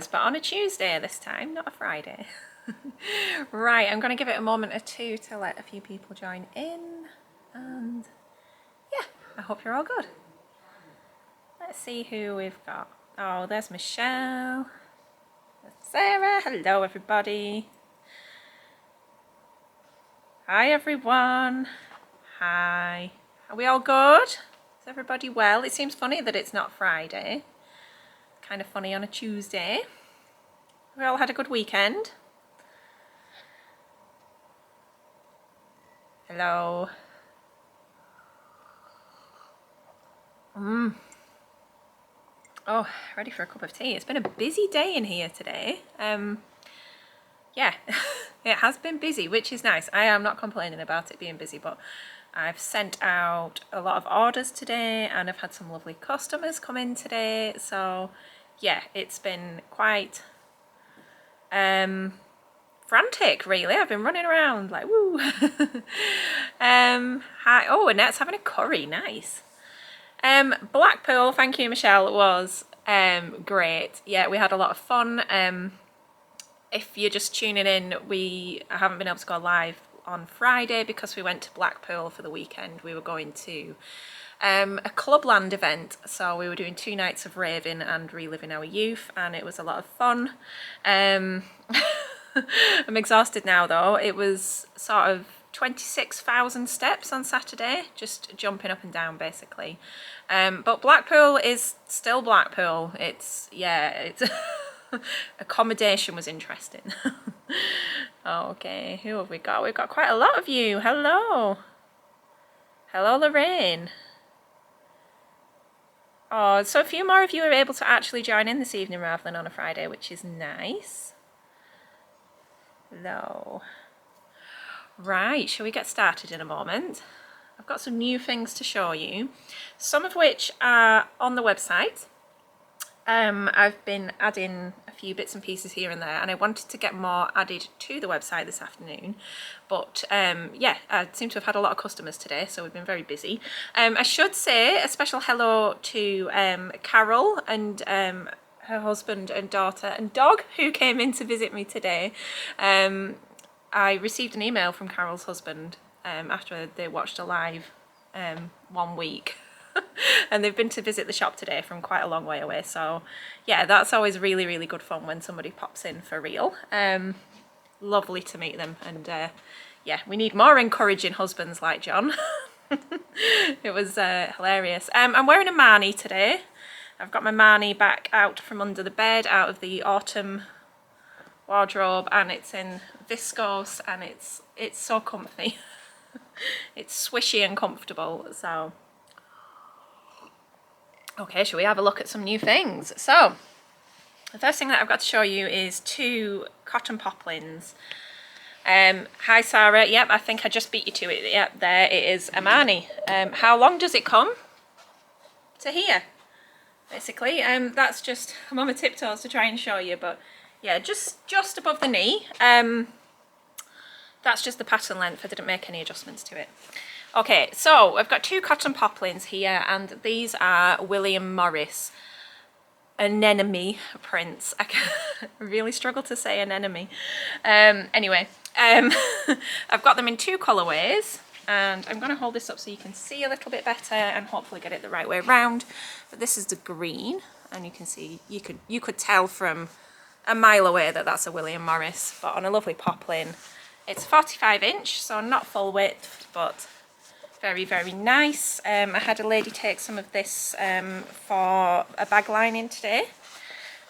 videos, but on a Tuesday this time, not a Friday. Right, I'm going to give it a moment or two to let a few people join in, and yeah, I hope you're all good. Let's see who we've got. Oh, there's Michelle. There's Sarah. Hello, everybody. Hi, everyone. Hi. Are we all good? Is everybody well? It seems funny that it's not Friday. Kind of funny on a Tuesday. We all had a good weekend. Hello. Oh, ready for a cup of tea. It's been a busy day in here today. Yeah, it has been busy, which is nice. I am not complaining about it being busy, but I've sent out a lot of orders today and I've had some lovely customers come in today. So yeah, it's been quite frantic, really. I've been running around like, woo. Hi. Oh, Annette's having a curry. Nice. Blackpool, thank you, Michelle, was great. Yeah, we had a lot of fun. If you're just tuning in, I haven't been able to go live on Friday because we went to Blackpool for the weekend. We were going to a Clubland event, so we were doing 2 nights of raving and reliving our youth, and it was a lot of fun. I'm exhausted now though. It was sort of 26,000 steps on Saturday, just jumping up and down basically. But Blackpool is still Blackpool. It's accommodation was interesting. Okay, who have we got? We've got quite a lot of you. Hello. Hello, Lorraine. Oh, so a few more of you are able to actually join in this evening rather than on a Friday, which is nice. Hello. Right, shall we get started in a moment? I've got some new things to show you, some of which are on the website. I've been adding a few bits and pieces here and there, and I wanted to get more added to the website this afternoon, but yeah, I seem to have had a lot of customers today, so we've been very busy. I should say a special hello to Carol and her husband and daughter and dog who came in to visit me today. I received an email from Carol's husband after they watched a live 1 week. And they've been to visit the shop today from quite a long way away, so yeah, that's always really, really good fun when somebody pops in for real. Lovely to meet them, and yeah, we need more encouraging husbands like John. It was hilarious. I'm wearing a Marnie today. I've got my Marnie back out from under the bed, out of the autumn wardrobe, and it's in Viscose, and it's so comfy. It's swishy and comfortable. So okay, shall we have a look at some new things? So the first thing that I've got to show you is 2 cotton poplins. Hi Sarah, yep, I think I just beat you to it. Yep, there it is, a Marnie. How long does it come? To here, basically. That's just, I'm on my tiptoes to try and show you, but yeah, just above the knee. That's just the pattern length. I didn't make any adjustments to it. Okay, so I've got 2 cotton poplins here, and these are William Morris anemone prints. I really struggle to say anemone. Anyway, I've got them in 2 colourways, and I'm going to hold this up so you can see a little bit better and hopefully get it the right way around. But this is the green, and you can see, you could tell from a mile away that that's a William Morris, but on a lovely poplin. It's 45 inch, so not full width, but very, very nice. I had a lady take some of this for a bag lining today.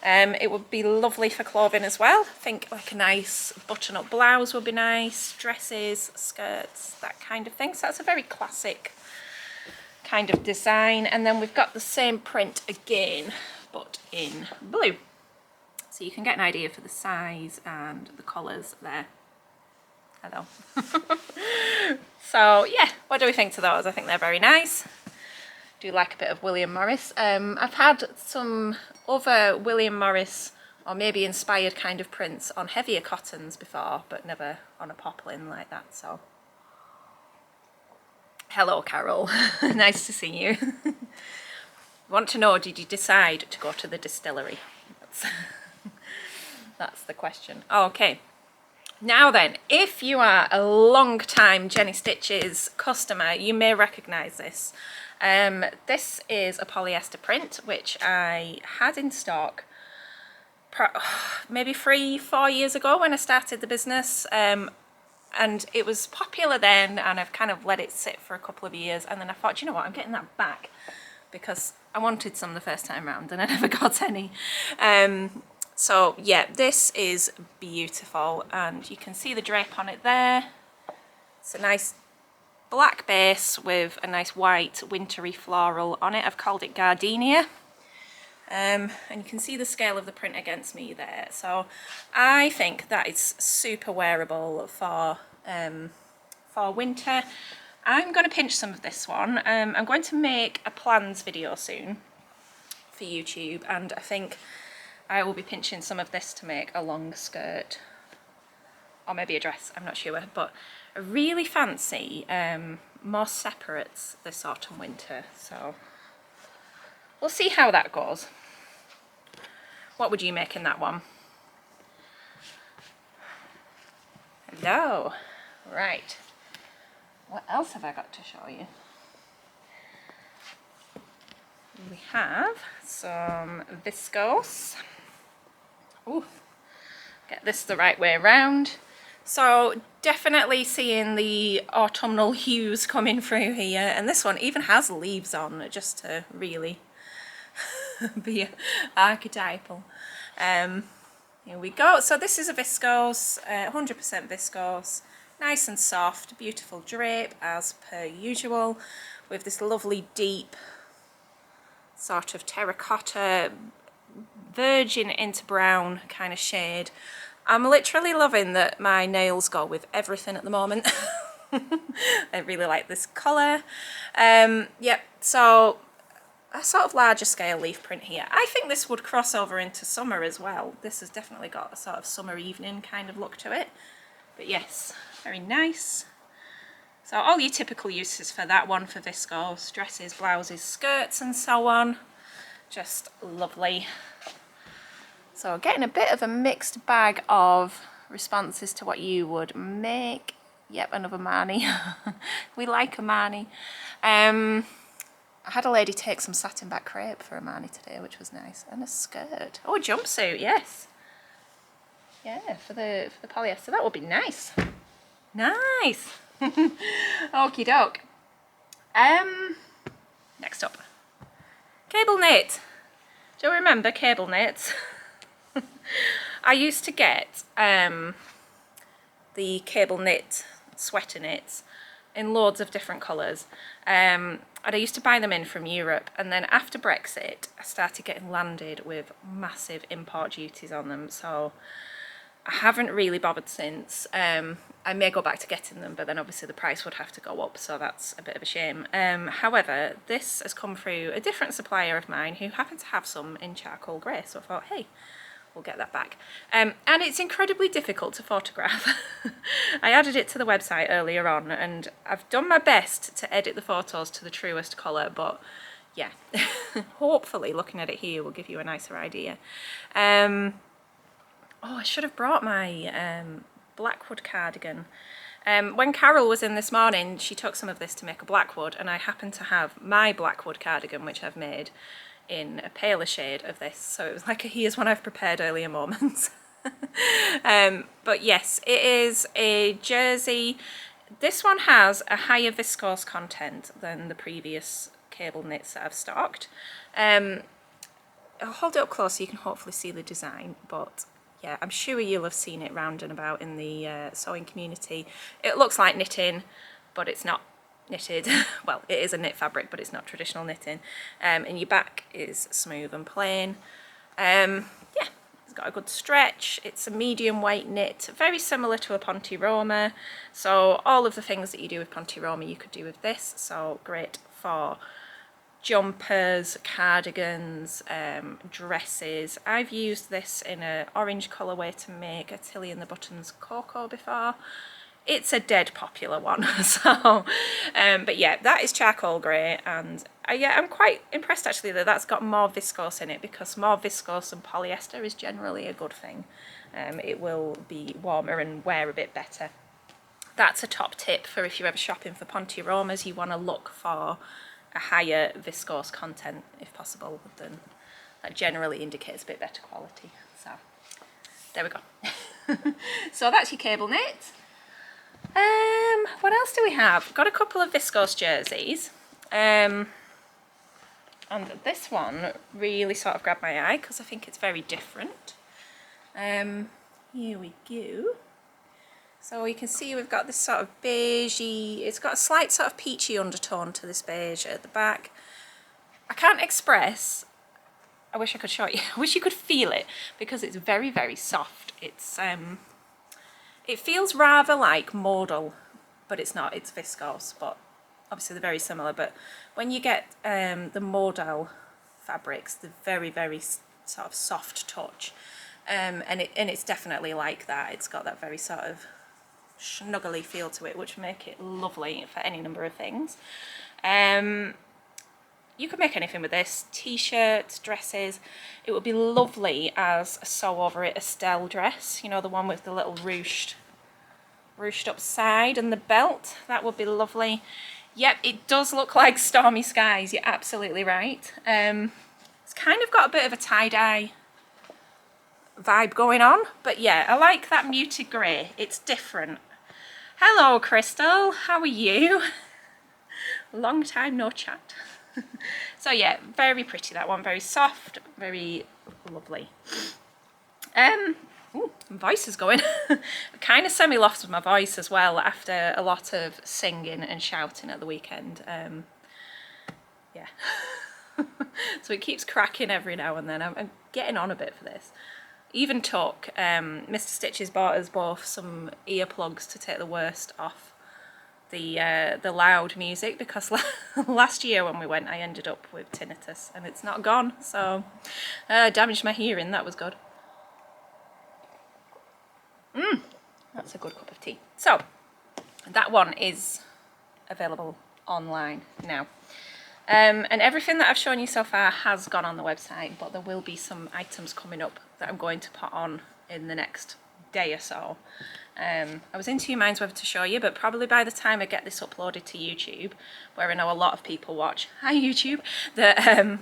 It would be lovely for clothing as well. I think like a nice button-up blouse would be nice, dresses, skirts, that kind of thing. So that's a very classic kind of design. And then we've got the same print again, but in blue. So you can get an idea for the size and the colours there. Hello. So yeah, what do we think to those? I think they're very nice. Do like a bit of William Morris. I've had some other William Morris or maybe inspired kind of prints on heavier cottons before, but never on a poplin like that. So hello Carol, nice to see you. Want to know, did you decide to go to the distillery? That's the question. Okay. Now then, if you are a long time Jenny Stitches customer, you may recognise this. This is a polyester print, which I had in stock maybe 3-4 years ago when I started the business. And it was popular then, and I've kind of let it sit for a couple of years, and then I thought, you know what, I'm getting that back because I wanted some the first time round and I never got any. So yeah, this is beautiful, and you can see the drape on it there. It's a nice black base with a nice white wintry floral on it. I've called it Gardenia. And you can see the scale of the print against me there. So I think that is super wearable for winter. I'm going to pinch some of this one. I'm going to make a plans video soon for YouTube, and I think I will be pinching some of this to make a long skirt, or maybe a dress, I'm not sure, but I really fancy more separates this autumn winter, so we'll see how that goes. What would you make in that one? Hello. Right. What else have I got to show you? We have some Viscose. Ooh, get this the right way around. So definitely seeing the autumnal hues coming through here, and this one even has leaves on just to really be archetypal. Here we go. So this is a Viscose, 100% Viscose, nice and soft, beautiful drape as per usual, with this lovely deep sort of terracotta, virgin into brown kind of shade. I'm literally loving that my nails go with everything at the moment. I really like this colour. Yep, so a sort of larger scale leaf print here. I think this would cross over into summer as well. This has definitely got a sort of summer evening kind of look to it. But yes, very nice. So all your typical uses for that one for Viscose, dresses, blouses, skirts and so on. Just lovely. So getting a bit of a mixed bag of responses to what you would make. Yep, another Marnie. We like a Marnie. I had a lady take some satin back crepe for a Marnie today, which was nice. And a skirt. Oh, a jumpsuit, yes. Yeah, for the polyester. That would be nice. Nice. Okie doke. Next up. Cable knit. Do you remember cable knits? I used to get the cable knit sweater knits in loads of different colours, and I used to buy them in from Europe, and then after Brexit I started getting landed with massive import duties on them, so I haven't really bothered since. I may go back to getting them, but then obviously the price would have to go up, so that's a bit of a shame. However, this has come through a different supplier of mine who happened to have some in charcoal grey, so I thought, hey, we'll get that back. And it's incredibly difficult to photograph. I added it to the website earlier on, and I've done my best to edit the photos to the truest colour, but yeah, hopefully looking at it here will give you a nicer idea. Oh, I should have brought my Blackwood cardigan. When Carol was in this morning, she took some of this to make a Blackwood, and I happen to have my Blackwood cardigan, which I've made in a paler shade of this, so it was like a here's one I've prepared earlier moments. But yes, it is a jersey. This one has a higher viscose content than the previous cable knits that I've stocked. I'll hold it up close so you can hopefully see the design, but yeah, I'm sure you'll have seen it round and about in the sewing community. It looks like knitting, but it's not knitted. Well, it is a knit fabric, but it's not traditional knitting. And your back is smooth and plain. Yeah, it's got a good stretch. It's a medium weight knit, very similar to a Ponte Roma. So all of the things that you do with Ponte Roma you could do with this. So great for jumpers, cardigans, dresses. I've used this in an orange colourway to make a Tilly and the Buttons Cocoa before. It's a dead popular one. So but yeah, that is charcoal grey, and yeah, I'm quite impressed actually that that's got more viscose in it, because more viscose than polyester is generally a good thing. It will be warmer and wear a bit better. That's a top tip for if you're ever shopping for Ponte Romas. You want to look for a higher viscose content if possible. Then that generally indicates a bit better quality. So there we go. So that's your cable knit. What else do we have? Got a couple of viscose jerseys. And this one really sort of grabbed my eye because I think it's very different. Here we go. So you can see we've got this sort of beigey, it's got a slight sort of peachy undertone to this beige at the back. I can't express, I wish I could show you, I wish you could feel it, because it's very, very soft. It's it feels rather like modal, but it's not, it's viscose, but obviously they're very similar. But when you get the modal fabrics, they're very, very sort of soft touch, and it's definitely like that. It's got that very sort of snuggly feel to it, which make it lovely for any number of things. You could make anything with this, t-shirts, dresses. It would be lovely as a sew over it Estelle dress, you know, the one with the little ruched up side and the belt. That would be lovely. Yep, it does look like Stormy Skies, you're absolutely right. It's kind of got a bit of a tie-dye vibe going on, but yeah, I like that muted grey. It's different. Hello Crystal, how are you? Long time no chat. So yeah, very pretty, that one, very soft, very lovely. Ooh, my voice is going. Kind of semi-lost with my voice as well after a lot of singing and shouting at the weekend. Yeah. So it keeps cracking every now and then. I'm getting on a bit for this. Even took Mr. Stitch's bought us both some earplugs to take the worst off the loud music, because last year when we went I ended up with tinnitus and it's not gone, so damaged my hearing. That was good. That's a good cup of tea. So that one is available online now, and everything that I've shown you so far has gone on the website, but there will be some items coming up that I'm going to put on in the next day or so. I was in two minds whether to show you, but probably by the time I get this uploaded to YouTube, where I know a lot of people watch, hi YouTube, that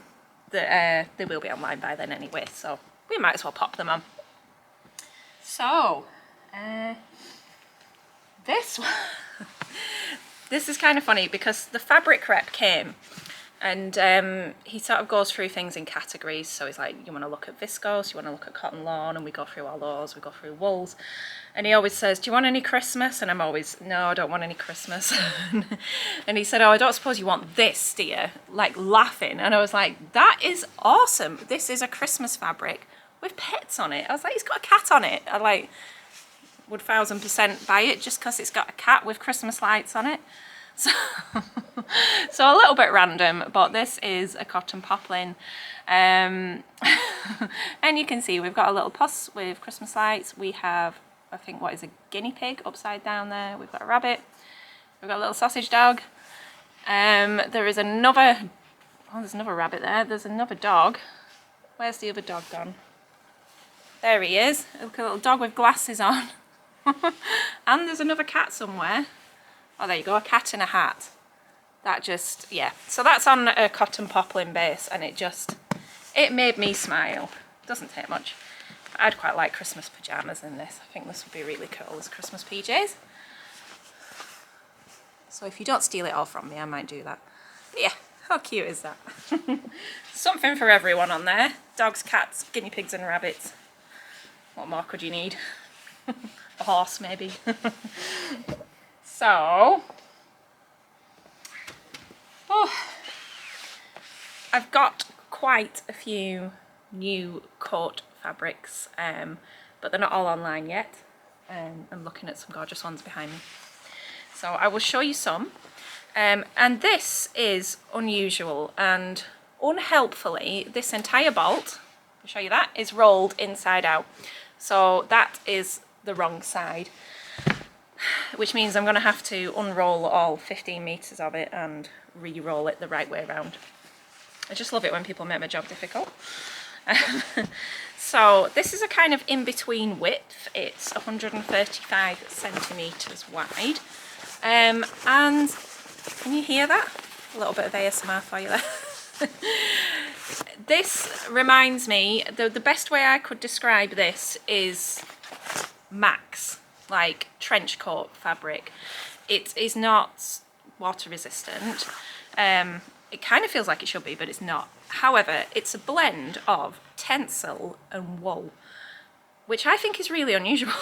they will be online by then anyway, so we might as well pop them on. So this one, this is kind of funny because the fabric rep came and he sort of goes through things in categories. So he's like, you want to look at viscose, you want to look at cotton lawn, and we go through all those, we go through wools. And he always says, do you want any Christmas? And I'm always, no, I don't want any Christmas. And he said, oh, I don't suppose you want this, do you? Like laughing. And I was like, that is awesome. This is a Christmas fabric with pets on it. I was like, it's got a cat on it. I like would 1000% buy it just because it's got a cat with Christmas lights on it. So, so a little bit random, but this is a cotton poplin. And you can see we've got a little puss with Christmas lights. We have, I think, what is a guinea pig upside down there. We've got a rabbit. We've got a little sausage dog. There is another, oh, there's another rabbit there. There's another dog. Where's the other dog gone? There he is. Look, a little dog with glasses on. And there's another cat somewhere. Oh, there you go, a cat in a hat. That just, yeah. So that's on a cotton poplin base, and it made me smile. Doesn't take much. But I'd quite like Christmas pyjamas in this. I think this would be really cool as Christmas PJs. So if you don't steal it all from me, I might do that. But yeah, how cute is that? Something for everyone on there. Dogs, cats, guinea pigs and rabbits. What more could you need? A horse, maybe. So, oh, I've got quite a few new coat fabrics, but they're not all online yet. I'm looking at some gorgeous ones behind me. So I will show you some. And this is unusual, and unhelpfully, this entire bolt, I'll show you that, is rolled inside out. So that is the wrong side, which means I'm going to have to unroll all 15 meters of it and re-roll it the right way around. I just love it when people make my job difficult. So this is a kind of in-between width. It's 135 centimetres wide. And can you hear that? A little bit of ASMR for you there. This reminds me, the best way I could describe this is Max, like trench coat fabric. It is not water resistant. It kind of feels like it should be, but it's not. However, it's a blend of tencel and wool, which I think is really unusual.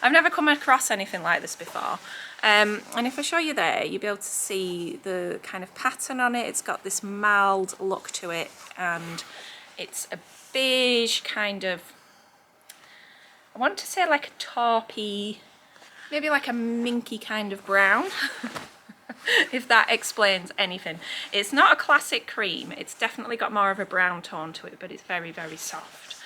I've never come across anything like this before. And if I show you there, you'll be able to see the kind of pattern on it. It's got this mild look to it, and it's a beige kind of, I want to say like a taupey, maybe like a minky kind of brown. If that explains anything. It's not a classic cream, it's definitely got more of a brown tone to it, but it's very, very soft.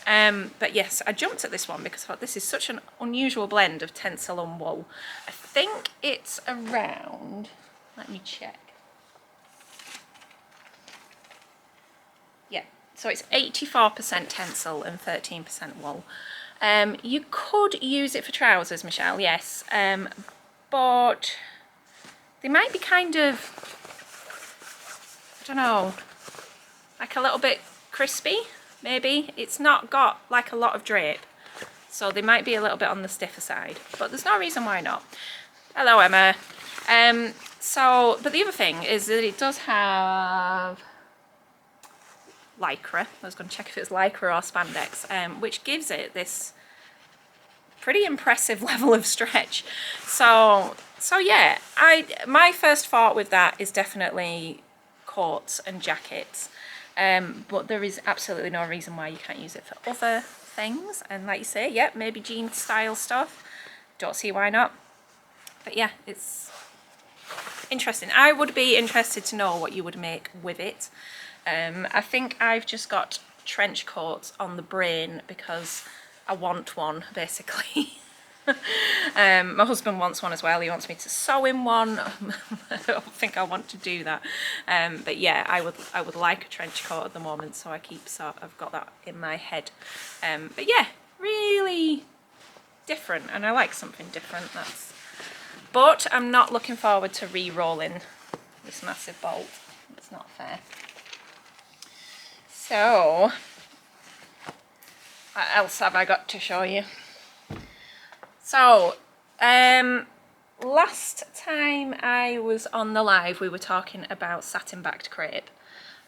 But yes, I jumped at this one because I thought this is such an unusual blend of tencel and wool. I think it's around, let me check. Yeah, so it's 84% tencel and 13% wool. You could use it for trousers, Michelle, yes, but they might be kind of, I don't know, like a little bit crispy, maybe. It's not got like a lot of drape, so they might be a little bit on the stiffer side, but there's no reason why not. Hello, Emma. But the other thing is that it does have lycra. I was going to check if it's lycra or spandex, which gives it this pretty impressive level of stretch. So yeah, my first thought with that is definitely coats and jackets, but there is absolutely no reason why you can't use it for other things. And like you say, yeah, maybe jean style stuff. Don't see why not. But yeah, it's interesting. I would be interested to know what you would make with it. I think I've just got trench coats on the brain because I want one, basically. My husband wants one as well. He wants me to sew him one. I don't think I want to do that. But yeah, I would like a trench coat at the moment, so I've got that in my head. But yeah, really different, and I like something different. But I'm not looking forward to re-rolling this massive bolt. It's not fair. So, what else have I got to show you? So, last time I was on the live, we were talking about satin backed crepe,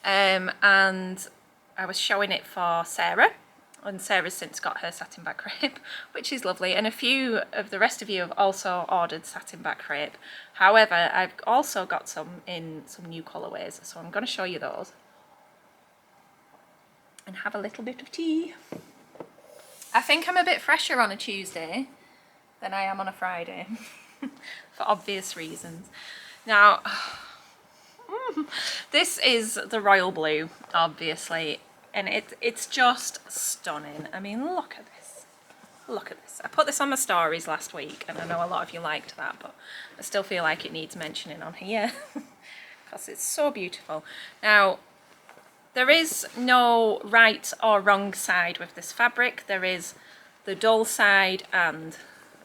and I was showing it for Sarah, and Sarah's since got her satin back crepe, which is lovely, and a few of the rest of you have also ordered satin back crepe. However, I've also got some in some new colourways, so I'm going to show you those and have a little bit of tea. I think I'm a bit fresher on a Tuesday than I am on a Friday, for obvious reasons. Now, this is the royal blue, obviously, and it's just stunning. I mean, look at this. Look at this. I put this on my stories last week, and I know a lot of you liked that, but I still feel like it needs mentioning on here, because it's so beautiful. Now, there is no right or wrong side with this fabric. There is the dull side and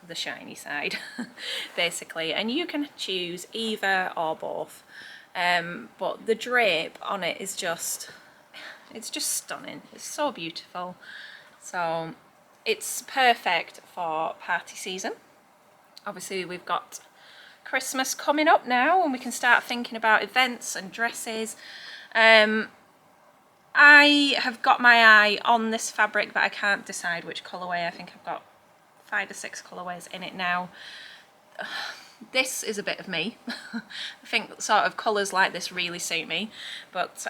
the shiny side, basically, and you can choose either or both. But the drape on it is it's just stunning. It's so beautiful. So it's perfect for party season. Obviously, we've got Christmas coming up now, and we can start thinking about events and dresses. I have got my eye on this fabric, but I can't decide which colourway. I think I've got 5 or 6 colourways in it now. This is a bit of me. I think sort of colours like this really suit me, but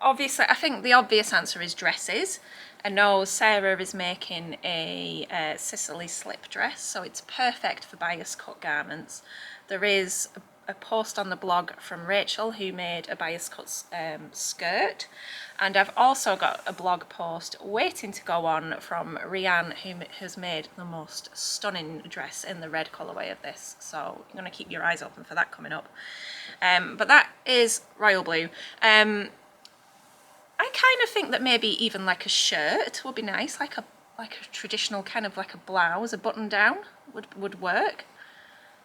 obviously I think the obvious answer is dresses. I know Sarah is making a Sicily slip dress, so it's perfect for bias cut garments. There is a post on the blog from Rachel, who made a bias cut skirt, and I've also got a blog post waiting to go on from Rianne, who has made the most stunning dress in the red colourway of this, so you're going to keep your eyes open for that coming up. But that is royal blue. I kind of think that maybe even like a shirt would be nice, like a traditional kind of like a blouse, a button down would work,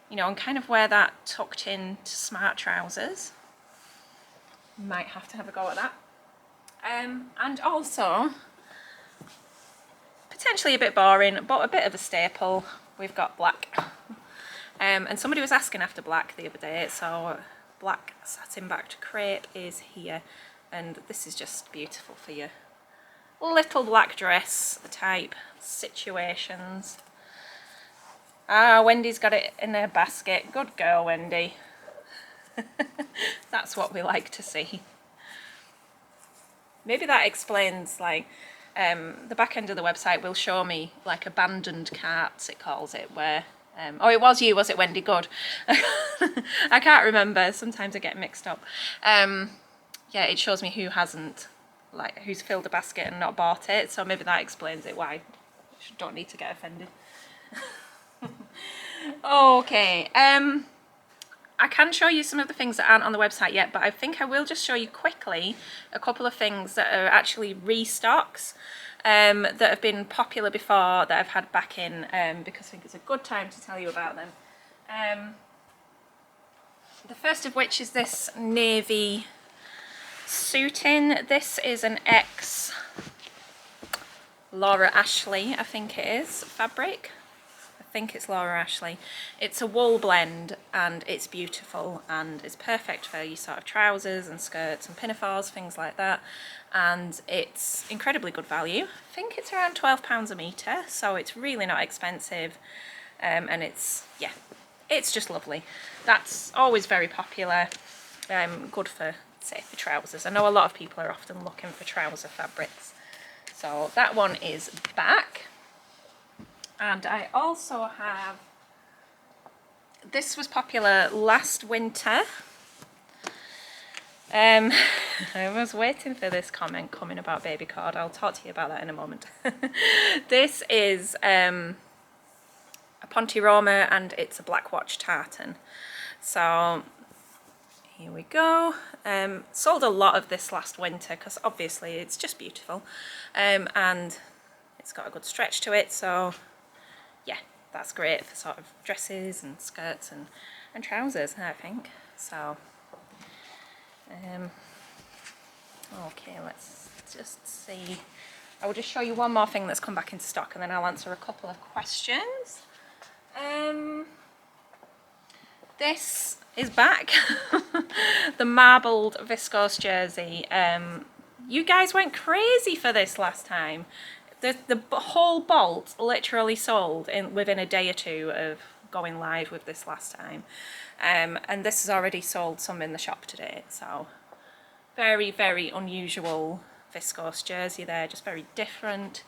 you know, and kind of wear that tucked in to smart trousers. Might have to have a go at that. And also, potentially a bit boring, but a bit of a staple, we've got black. And somebody was asking after black the other day, so black satin backed crepe is here, and this is just beautiful for your little black dress type situations. Ah, Wendy's got it in her basket. Good girl, Wendy. That's what we like to see. Maybe that explains, like, the back end of the website will show me like abandoned carts, it calls it, where oh, it was you, was it, Wendy? Good. I can't remember, sometimes I get mixed up. Yeah, it shows me who hasn't, like, who's filled a basket and not bought it, so maybe that explains it, why I don't need to get offended. Okay, I can show you some of the things that aren't on the website yet, but I think I will just show you quickly a couple of things that are actually restocks that have been popular before, that I've had back in, because I think it's a good time to tell you about them. The first of which is this navy suiting. This is an ex Laura Ashley, I think it is, fabric. I think it's Laura Ashley. It's a wool blend and it's beautiful and it's perfect for your sort of trousers and skirts and pinafores, things like that. And it's incredibly good value. I think it's around £12 a metre, so it's really not expensive. And it's, yeah, it's just lovely. That's always very popular. Good for, say, for trousers. I know a lot of people are often looking for trouser fabrics. So that one is back. And I also have, this was popular last winter. I was waiting for this comment coming about baby cord. I'll talk to you about that in a moment. This is a Ponte Roma and it's a black watch tartan. So here we go. Sold a lot of this last winter because obviously it's just beautiful, and it's got a good stretch to it, so yeah, that's great for sort of dresses and skirts and trousers, I think. So okay, let's just see. I will just show you one more thing that's come back into stock and then I'll answer a couple of questions. This is back. The marbled viscose jersey. You guys went crazy for this last time. The whole bolt literally sold within a day or two of going live with this last time. And this has already sold some in the shop today. So very, very unusual viscose jersey there, just very different.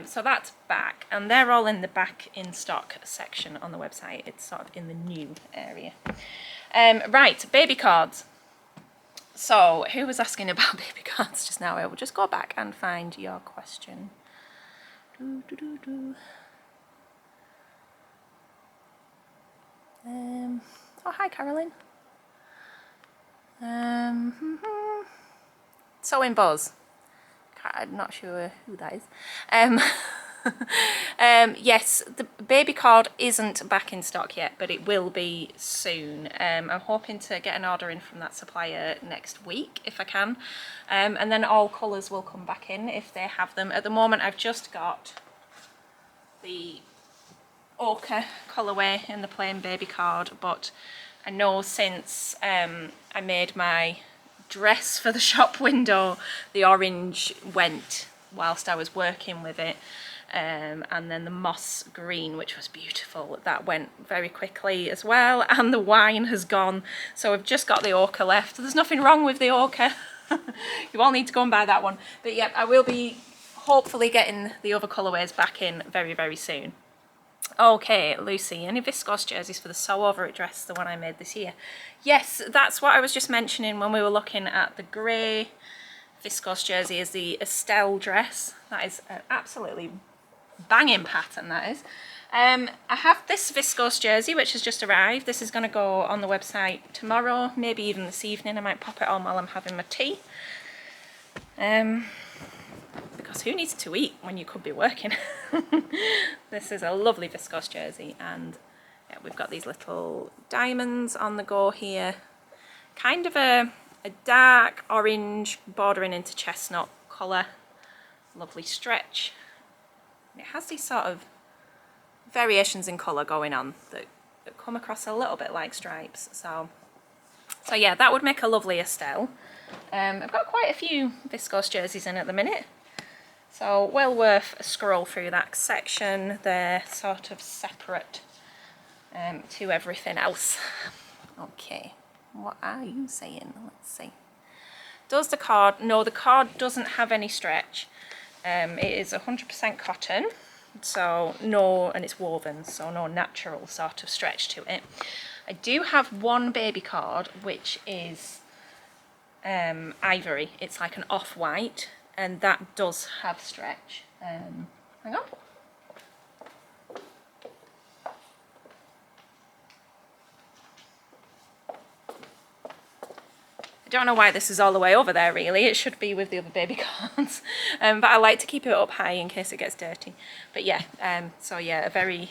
So that's back, and they're all in the back in stock section on the website. It's sort of in the new area. Right, baby cards. So who was asking about baby cards just now? I will just go back and find your question. Oh, hi Carolyn. Sewing Buzz. I'm not sure who that is. Yes, the baby cord isn't back in stock yet, but it will be soon. I'm hoping to get an order in from that supplier next week if I can, and then all colours will come back in if they have them. At the moment I've just got the ochre colourway in the plain baby cord, but I know since I made my dress for the shop window, the orange went whilst I was working with it, and then the moss green, which was beautiful, that went very quickly as well, and the wine has gone, so I've just got the ochre left. There's nothing wrong with the ochre. You all need to go and buy that one, but yeah, I will be hopefully getting the other colourways back in very, very soon. Okay, Lucy, any viscose jerseys for the sew over it dress, the one I made this year? Yes, that's what I was just mentioning when we were looking at the grey viscose jersey is the Estelle dress. That is an absolutely banging pattern, that is. I have this viscose jersey which has just arrived. This is going to go on the website tomorrow, maybe even this evening. I might pop it on while I'm having my tea. Because who needs to eat when you could be working? This is a lovely viscose jersey, and yeah, we've got these little diamonds on the go here. Kind of a dark orange bordering into chestnut colour. Lovely stretch. It has these sort of variations in colour going on that come across a little bit like stripes. So yeah, that would make a lovely Estelle. I've got quite a few viscose jerseys in at the minute. So well worth a scroll through that section. They're sort of separate to everything else. Okay, what are you saying? Let's see. Does the card? No, the card doesn't have any stretch. It is 100% cotton, so no, and it's woven, so no natural sort of stretch to it. I do have one baby card which is ivory. It's like an off-white, and that does have stretch. Hang on. I don't know why this is all the way over there really. It should be with the other baby cards. But I like to keep it up high in case it gets dirty. But yeah, so yeah, a very,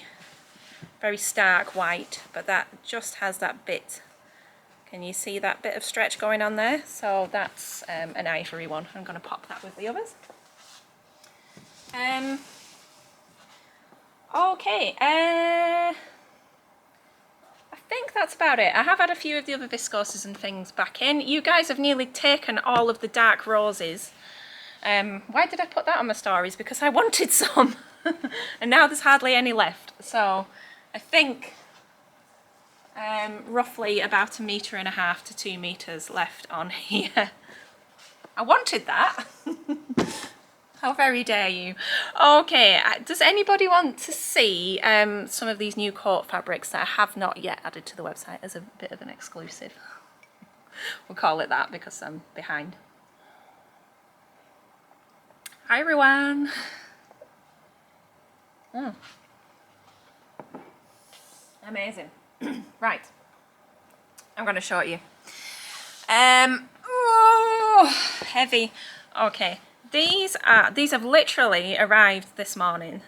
very stark white, but that just has that bit. Can you see that bit of stretch going on there? So that's an ivory one. I'm going to pop that with the others. Okay, I think that's about it. I have had a few of the other viscoses and things back in. You guys have nearly taken all of the dark roses. Why did I put that on my stories? Because I wanted some. And now there's hardly any left. So I think roughly about 1.5 meters to 2 meters left on here. I wanted that. How very dare you. Okay, does anybody want to see some of these new coat fabrics that I have not yet added to the website as a bit of an exclusive? We'll call it that because I'm behind. Hi everyone. Oh. Amazing. Right, I'm going to show you. Oh, heavy. Okay. These have literally arrived this morning,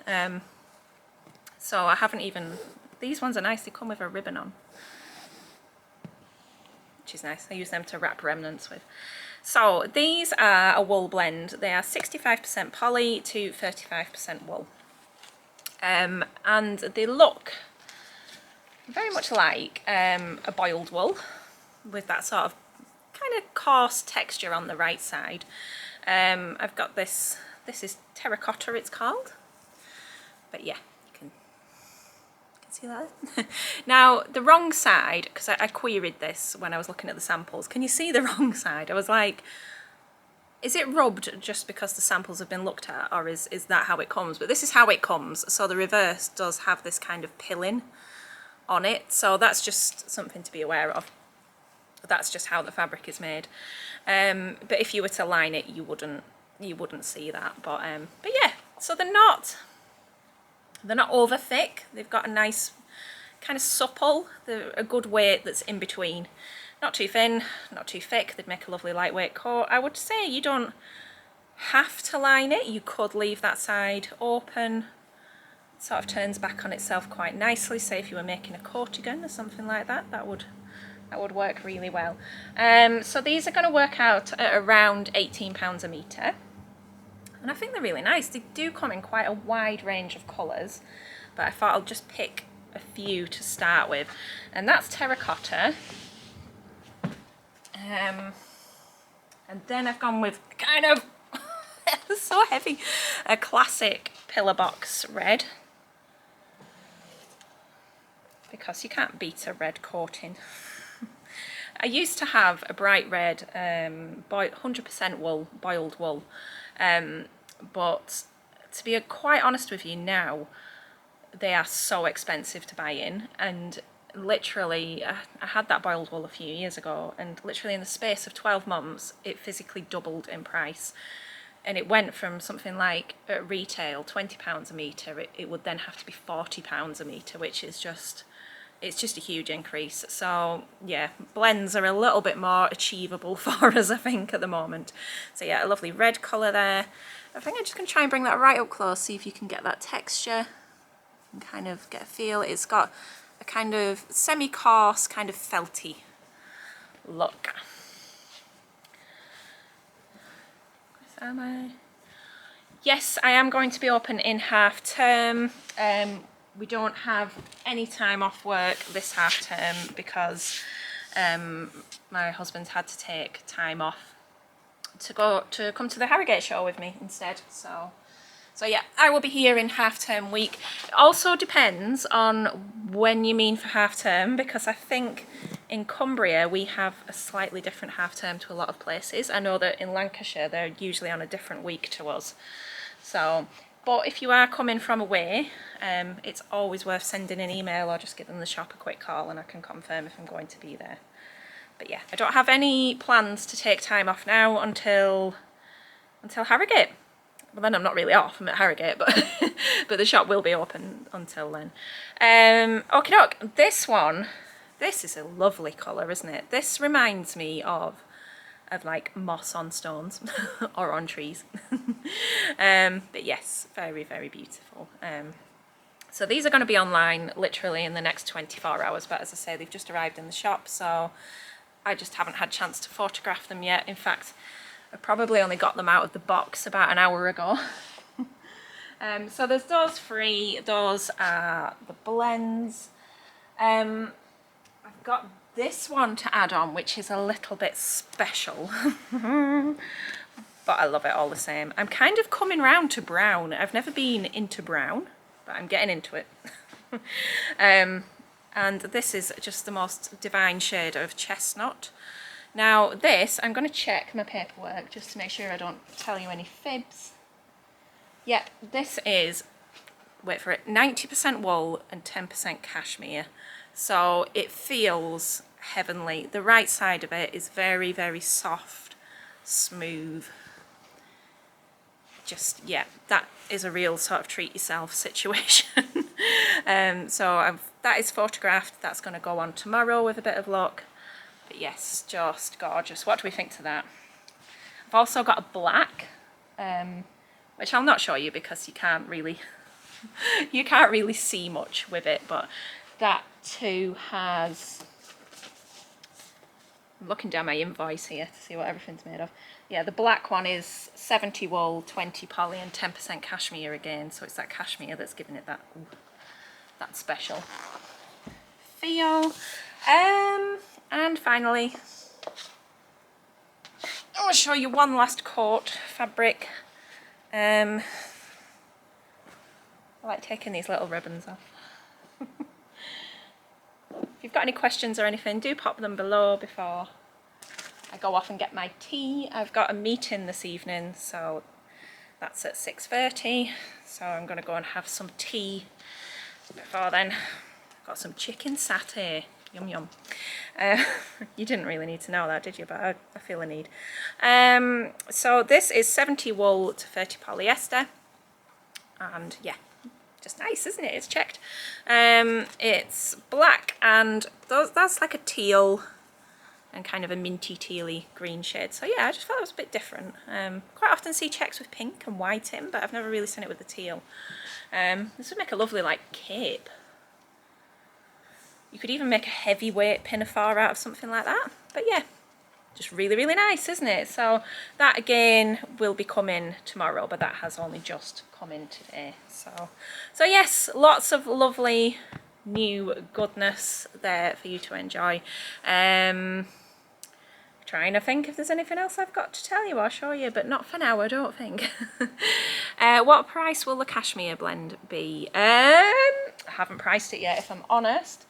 so I haven't even, these ones are nice, they come with a ribbon on, which is nice. I use them to wrap remnants with. So these are a wool blend. They are 65% poly to 35% wool, and they look very much like a boiled wool with that sort of kind of coarse texture on the right side. I've got this is terracotta it's called, but yeah, you can see that. Now the wrong side, because I queried this when I was looking at the samples, can you see the wrong side? I was like, is it rubbed just because the samples have been looked at, or is that how it comes? But this is how it comes, so the reverse does have this kind of pilling on it, so that's just something to be aware of. That's just how the fabric is made. But if you were to line it, you wouldn't see that. But yeah, so they're not over thick. They've got a nice kind of supple. They're a good weight that's in between. Not too thin, not too thick. They'd make a lovely lightweight coat. I would say you don't have to line it. You could leave that side open. It sort of turns back on itself quite nicely. Say if you were making a cardigan or something like that, that would work really well. So these are going to work out at around £18 a metre, and I think they're really nice. They do come in quite a wide range of colours, but I thought I'll just pick a few to start with, and that's terracotta. And then I've gone with kind of so heavy, a classic pillar box red, because you can't beat a red coating. I used to have a bright red 100% wool, boiled wool, but to be quite honest with you now, they are so expensive to buy in, and literally I had that boiled wool a few years ago, and literally in the space of 12 months it physically doubled in price, and it went from something like at retail £20 a metre, it would then have to be £40 a metre, which is just, it's just a huge increase. So yeah, blends are a little bit more achievable for us, I think, at the moment. So yeah, a lovely red colour there. I think I'm just going to try and bring that right up close, see if you can get that texture and kind of get a feel. It's got a kind of semi-coarse, kind of felty look. Am I? Yes, I am going to be open in half term. We don't have any time off work this half term because my husband's had to take time off to come to the Harrogate show with me instead. So yeah, I will be here in half-term week. It also depends on when you mean for half-term, because I think in Cumbria we have a slightly different half-term to a lot of places. I know that in Lancashire they're usually on a different week to us. So, but if you are coming from away, it's always worth sending an email or just giving the shop a quick call and I can confirm if I'm going to be there. But yeah, I don't have any plans to take time off now until Harrogate. Well, then I'm not really off, I'm at Harrogate, but but the shop will be open until then. Okie doke, this is a lovely colour, isn't it? This reminds me of like moss on stones or on trees. But yes, very, very beautiful. So these are going to be online literally in the next 24 hours, but as I say, they've just arrived in the shop, so I just haven't had a chance to photograph them yet. In fact, I probably only got them out of the box about an hour ago. So there's those three. Those are the blends. I've got this one to add on, which is a little bit special. But I love it all the same. I'm kind of coming round to brown. I've never been into brown, but I'm getting into it. And this is just the most divine shade of chestnut. Now this, I'm going to check my paperwork just to make sure I don't tell you any fibs. Yeah, this is, wait for it, 90% wool and 10% cashmere. So it feels heavenly. The right side of it is very, very soft, smooth. Just, yeah, that is a real sort of treat yourself situation. That is photographed. That's going to go on tomorrow with a bit of luck. But yes, just gorgeous. What do we think to that? I've also got a black, which I'll not show you because you can't really see much with it, but that too has, I'm looking down my invoice here to see what everything's made of. Yeah, the black one is 70 wool, 20 poly and 10% cashmere again, so it's that cashmere that's giving it that, ooh, that special feel. And finally, I want to show you one last coat fabric. I like taking these little ribbons off. If you've got any questions or anything, do pop them below before I go off and get my tea. I've got a meeting this evening, so that's at 6:30. So I'm going to go and have some tea before then. I've got some chicken satay. Yum yum. You didn't really need to know that, did you? But I feel a need. So this is 70 wool to 30 polyester. And yeah, just nice, isn't it? It's checked. It's black and that's like a teal and kind of a minty tealy green shade. So yeah, I just thought it was a bit different. Quite often see checks with pink and white in, but I've never really seen it with the teal. This would make a lovely like cape. You could even make a heavyweight pinafore out of something like that. But yeah, just really, really nice, isn't it? So that again will be coming tomorrow, but that has only just come in today. So yes, lots of lovely new goodness there for you to enjoy. Trying to think if there's anything else I've got to tell you or show you, but not for now, I don't think. What price will the cashmere blend be? I haven't priced it yet, if I'm honest.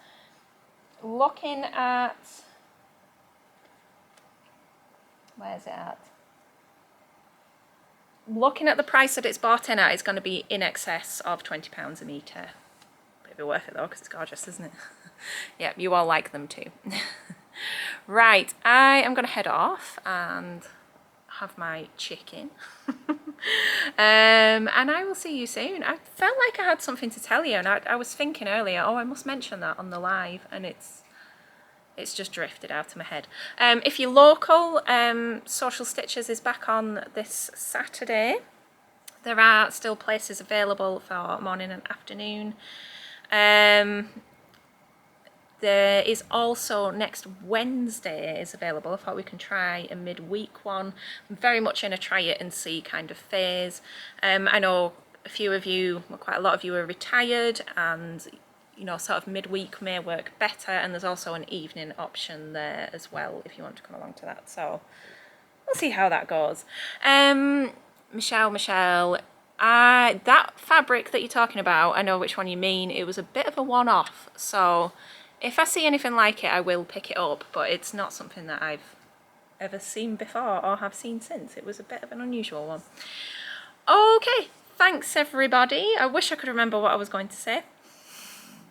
Looking at, where's it at? Looking at the price that it's bought in at, it's going to be in excess of £20 a metre. be worth it though, because it's gorgeous, isn't it? Yeah, you all like them too. Right, I am going to head off and have my chicken. And I will see you soon. I felt like I had something to tell you, and I was thinking earlier, oh, I must mention that on the live, and it's just drifted out of my head. If you're local, Social Stitches is back on this Saturday. There are still places available for morning and afternoon. There is also next Wednesday is available. I thought we can try a midweek one. I'm very much in a try it and see kind of phase. I know a few of you, well, quite a lot of you are retired, and you know, sort of midweek may work better, and there's also an evening option there as well if you want to come along to that. So we'll see how that goes. Michelle, that fabric that you're talking about, I know which one you mean. It was a bit of a one-off, so if I see anything like it, I will pick it up, but it's not something that I've ever seen before or have seen since. It was a bit of an unusual one. Okay, thanks everybody. I wish I could remember what I was going to say.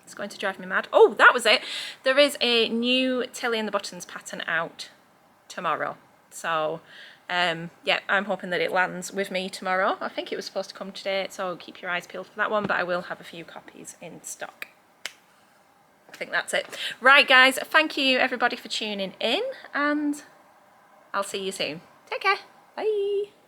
It's going to drive me mad. Oh, that was it. There is a new Tilly and the Buttons pattern out tomorrow. So, yeah, I'm hoping that it lands with me tomorrow. I think it was supposed to come today, so keep your eyes peeled for that one, but I will have a few copies in stock. I think that's it. Right, guys, thank you everybody for tuning in, and I'll see you soon. Take care. Bye.